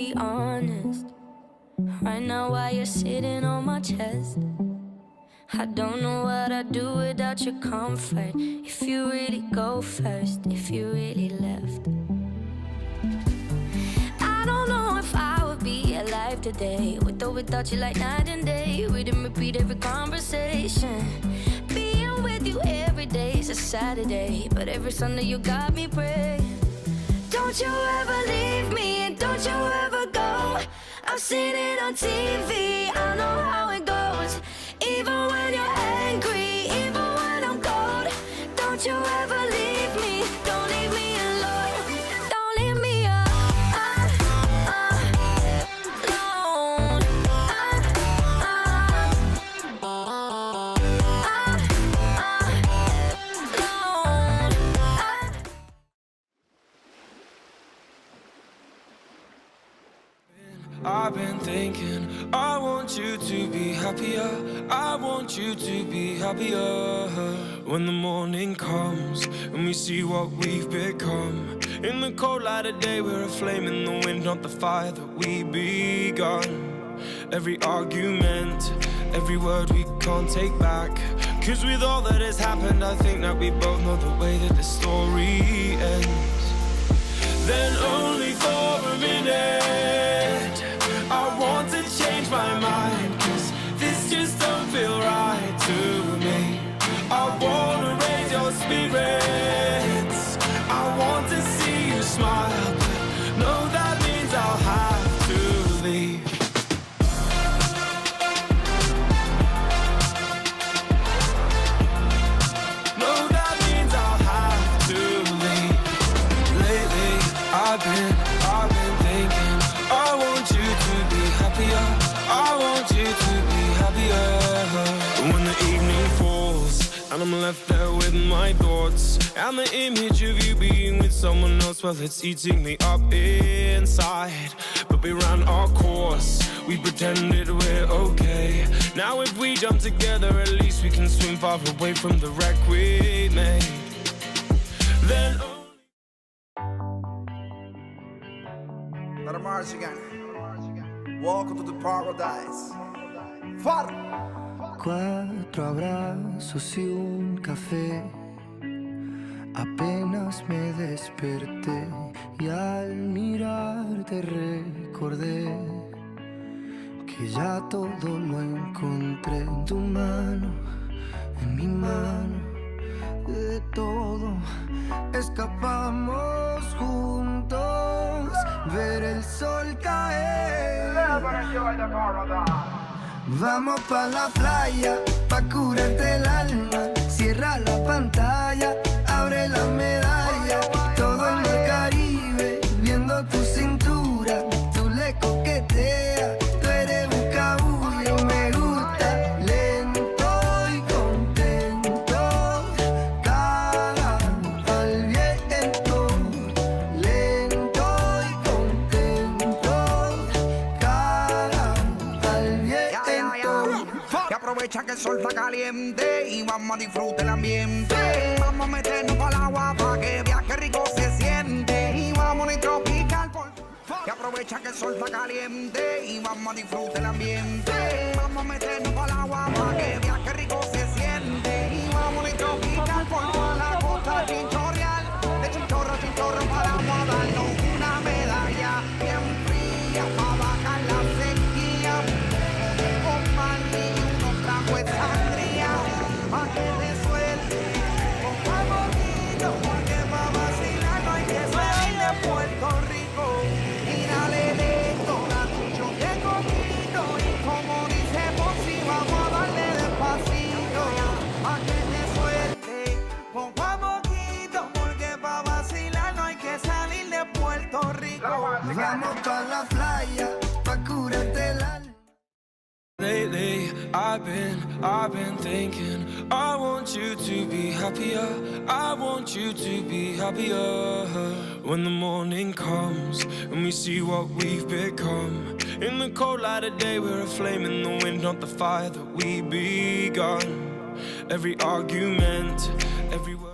be honest. Right now while you're sitting on my chest, I don't know what I'd do without your comfort. If you really go first, if you really left, I don't know if I would be alive today, with or without you, like night and day. We didn't repeat every conversation. Being with you every day is a Saturday, but every Sunday you got me praying. Don't you ever leave me, and don't you ever go. I've seen it on TV, I know how it goes. Even when you're angry, even when I'm cold, don't you ever leave me, don't leave me alone. Don't leave me alone. I've been thinking, I want you to be happier, I want you to be happier. When the morning comes and we see what we've become, in the cold light of day we're a flame in the wind, not the fire that we begun. Every argument, every word we can't take back, 'cause with all that has happened I think that we both know the way that the story ends. Then only for a minute I want to change my mind, 'cause this just don't feel right to me. I wanna raise your spirits, I want to see you smile, but no, that means I'll have to leave. No, that means I'll have to leave. Lately I've been thinking, I want you to be happier, I want you to be happier. When the evening falls and I'm left there with my thoughts, and the image of you being with someone else, well, it's eating me up inside. But we ran our course, we pretended we're okay. Now if we jump together, at least we can swim far away from the wreck we made. Then Let a march again. Welcome to the paradise. Far. 4 abrazos y un café. Apenas me desperté y al mirarte recordé que ya todo lo encontré en tu mano, en mi mano. De todo escapamos juntos, ver el sol caer. Vamos pa' la playa, pa' curarte el alma. Cierra la pantalla, abre la medalla. Todo en el Caribe, viendo tu cintura. Tú le coqueteas, tú eres un cabullo. Me gusta lento y contento, cara al viento. Lento y contento, cara al viento. Y aprovecha que el sol está caliente y vamos a disfrutar el ambiente. Vamos a meternos al agua pa' que viaje rico se siente. Y vamos a tropical por... Y aprovecha que el sol está caliente y vamos a disfrutar el ambiente. Vamos a meternos al agua pa' que viaje rico se siente. Y vamos a tropical por toda la costa chinchorreal. De chinchorro a chinchorro para darnos una medalla bien fría pa' bajar la sequía. Con maní y unos tragos de sangría pa' que te suelte poco a poquito, porque pa' vacilar no hay que salir de Puerto Rico. Y dale lento, gatillo de coquito, y como dice Ponzi, vamos a darle despacito pa' que te suelte poco a poquito, porque pa' vacilar no hay que salir de Puerto Rico. Vamos pa' la playa, pa' curarte el alma. lately I've been thinking, I want you to be happier, I want you to be happier. When the morning comes and we see what we've become, in the cold light of day we're a flame in the wind, not the fire that we begun. Every argument, every word.